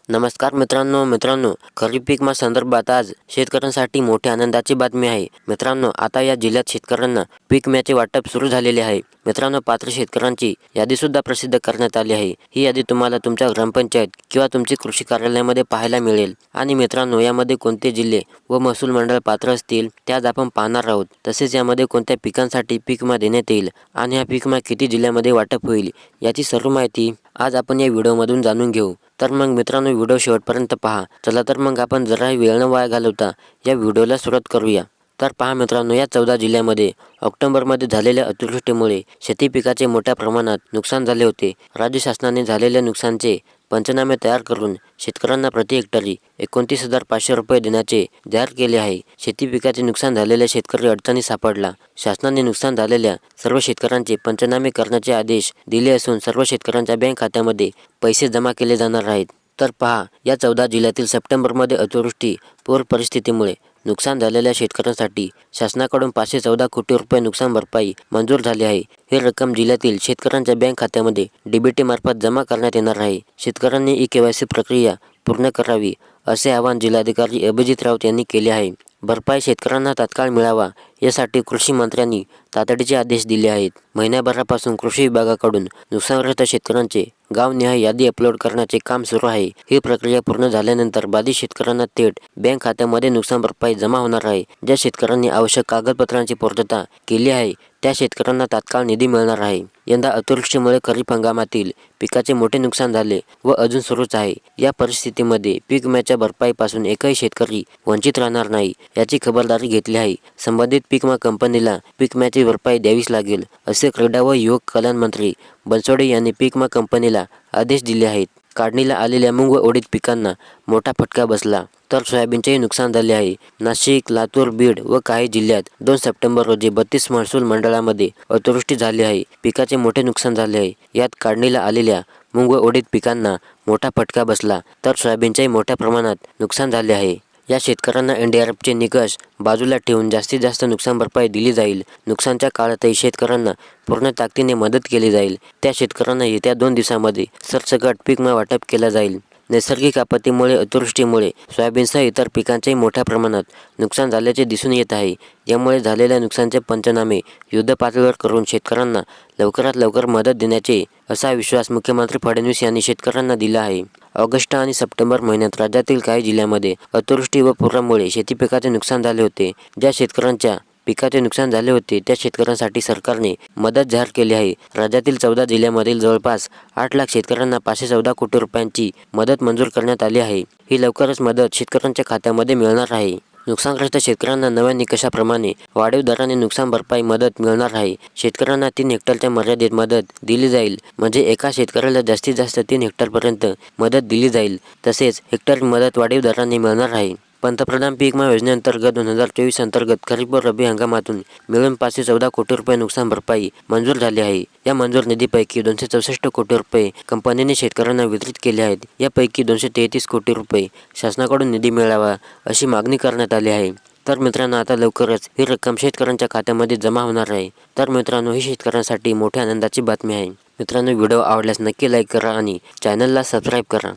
नमस्कार मित्रांनो, खरीप पीक विमा संदर्भात आज शेतकऱ्यांसाठी मोठी आनंदाची बातमी आहे. मित्रांनो, आता या जिल्ह्यात शेतकऱ्यांना पीक विम्याचे वाटप सुरू झालेले आहे. मित्रांनो, पात्र शेतकऱ्यांची यादी सुद्धा प्रसिद्ध करण्यात आली आहे. ही यादी तुम्हाला तुमच्या ग्रामपंचायत किंवा तुमची कृषी कार्यालयामध्ये पाहायला मिळेल. आणि मित्रांनो, यामध्ये कोणते जिल्हे व महसूल मंडळ पात्र असतील ते आज आपण पाहणार आहोत. तसेच यामध्ये कोणत्या पिकांसाठी पीक विमा देण्यात येईल आणि हा पीक विमा किती जिल्ह्यामध्ये वाटप होईल याची सर्व माहिती आज आपण या व्हिडिओमधून जाणून घेऊ. तर मग मित्रांनो, व्हिडिओ शेवटपर्यंत पहा. चला तर मग आपण जराही वेळ न वाया घालवता या व्हिडिओला सुरुवात करूया. तर पहा मित्रांनो, या 14 जिल्ह्यामध्ये ऑक्टोबरमध्ये झालेल्या अतिवृष्टीमुळे शेती पिकाचे मोठ्या प्रमाणात नुकसान झाले होते. राज्य शासनाने झालेल्या नुकसानाचे पंचनामे तयार करून शेतकऱ्यांना प्रति हेक्टरी 29,500 रुपये देण्याचे जाहीर केले आहे. शेती पिकाचे नुकसान झालेल्या शेतकरी अडचणी सापडला. शासनाने नुकसान झालेल्या सर्व शेतकऱ्यांचे पंचनामे करण्याचे आदेश दिले असून सर्व शेतकऱ्यांच्या बँक खात्यामध्ये पैसे जमा केले जाणार आहेत. तर पहा, या 14 जिल्ह्यातील सप्टेंबरमध्ये अतिवृष्टी पूर परिस्थितीमुळे नुकसान झालेल्या शेतकऱ्यांसाठी शासनाकडून 514 कोटी रुपये नुकसान भरपाई मंजूर झाली आहे. ही रक्कम जिल्ह्यातील शेतकऱ्यांच्या बँक खात्यामध्ये डीबीटी मार्फत जमा करण्यात येणार आहे. शेतकऱ्यांनी ई-केवायसी प्रक्रिया पूर्ण करावी असे आवाहन जिल्हाधिकारी अभिजित राऊत यांनी केले आहे. भरपाई शेतकऱ्यांना तात्काळ मिळावा यासाठी कृषी मंत्र्यांनी तातडीचे आदेश दिले आहेत. महिन्याभरापासून कृषी विभागाकडून नुकसानग्रस्त शेतकऱ्यांचे गावनिहाय यादी अपलोड करण्याचे काम सुरू आहे. ही प्रक्रिया पूर्ण झाल्यानंतर बाधित शेतकऱ्यांना थेट बँक खात्यामध्ये नुकसान भरपाई जमा होणार आहे. ज्या शेतकऱ्यांनी आवश्यक कागदपत्रांची पूर्तता केली आहे त्या शेतकऱ्यांना तात्काळ निधी मिळणार आहे. यंदा अतिवृष्टीमुळे खरीप हंगामातील पिकाचे मोठे नुकसान झाले व अजून सुरूच आहे. या परिस्थितीमध्ये पीक विम्याच्या भरपाईपासून एकही शेतकरी वंचित राहणार नाही याची खबरदारी घेतली आहे. संबंधित पीक विमा कंपनीला पीक विम्याची भरपाई द्यावीच लागेल असे क्रीडा व युवक कल्याण मंत्री बनसोडे यांनी पीक विमा कंपनीला आदेश दिले आहेत. काढणीला आलेल्या मूग व उडीद पिकांना मोठा फटका बसला तर सोयाबीनचेही नुकसान झाले आहे. नाशिक, लातूर, बीड व काही जिल्ह्यात 2 सप्टेंबर रोजी 32 महसूल मंडळामध्ये अतिवृष्टी झाली आहे. पिकाचे मोठे नुकसान झाले आहे. यात काढणीला आलेल्या मूग व उडीद पिकांना मोठा फटका बसला तर सोयाबीनचेही मोठ्या प्रमाणात नुकसान झाले आहे. या शेतकऱ्यांना NDRFचे निकष बाजूला ठेवून जास्तीत जास्त नुकसान भरपाई दिली जाईल. नुकसानच्या काळातही शेतकऱ्यांना पूर्ण ताकदीने मदत केली जाईल. त्या शेतकऱ्यांना येत्या 2 दिवसांमध्ये सरसकट पीक विमा वाटप केला जाईल. नैसर्गिक आपत्तीमुळे अतिवृष्टीमुळे सोयाबीनसह इतर पिकांचेही मोठ्या प्रमाणात नुकसान झाल्याचे दिसून येत आहे. यामुळे झालेल्या नुकसानाचे पंचनामे युद्धपातळीवर करून शेतकऱ्यांना लवकरात लवकर मदत देण्याचे असा विश्वास मुख्यमंत्री फडणवीस यांनी शेतकऱ्यांना दिला आहे. ऑगस्ट आणि सप्टेंबर महिन्यात राज्यातील काही जिल्ह्यांमध्ये अतिवृष्टी व पुरामुळे शेती पिकाचे नुकसान झाले होते. ज्या शेतकऱ्यांच्या पिकाचे नुकसान झाले होते त्या शेतकऱ्यांसाठी सरकारने मदत जाहीर केली आहे. राज्यातील 14 जिल्ह्यांमधील जवळपास 8 लाख शेतकऱ्यांना 514 कोटी रुपयांची मदत मंजूर करण्यात आली आहे. ही लवकरच मदत शेतकऱ्यांच्या खात्यामध्ये मिळणार आहे. नुकसानग्रस्त शेतकऱ्यांना नव्या निकषाप्रमाणे वाढीव दराने नुकसान भरपाई मदत मिळणार आहे. शेतकऱ्यांना 3 हेक्टरच्या मर्यादेत मदत दिली जाईल. म्हणजे एका शेतकऱ्याला जास्तीत जास्त 3 हेक्टरपर्यंत मदत दिली जाईल. तसेच हेक्टर मदत वाढीव दराने मिळणार आहे. पंतप्रधान पीक विमा योजनेअंतर्गत 2024 अंतर्गत खरीप व रब्बी हंगामातून मिळून 514 कोटी रुपये नुकसान भरपाई मंजूर झाली आहे. या मंजूर निधीपैकी 264 कोटी रुपये कंपनीने शेतकऱ्यांना वितरित केले आहेत. यापैकी 233 कोटी रुपये शासनाकडून निधी मिळावा अशी मागणी करण्यात आली आहे. तर मित्रांनो, आता लवकरच ही रक्कम शेतकऱ्यांच्या खात्यामध्ये जमा होणार आहे. तर मित्रांनो, ही शेतकऱ्यांसाठी मोठ्या आनंदाची बातमी आहे. मित्रांनो, व्हिडिओ आवडल्यास नक्की लाईक करा आणि चॅनलला सबस्क्राईब करा.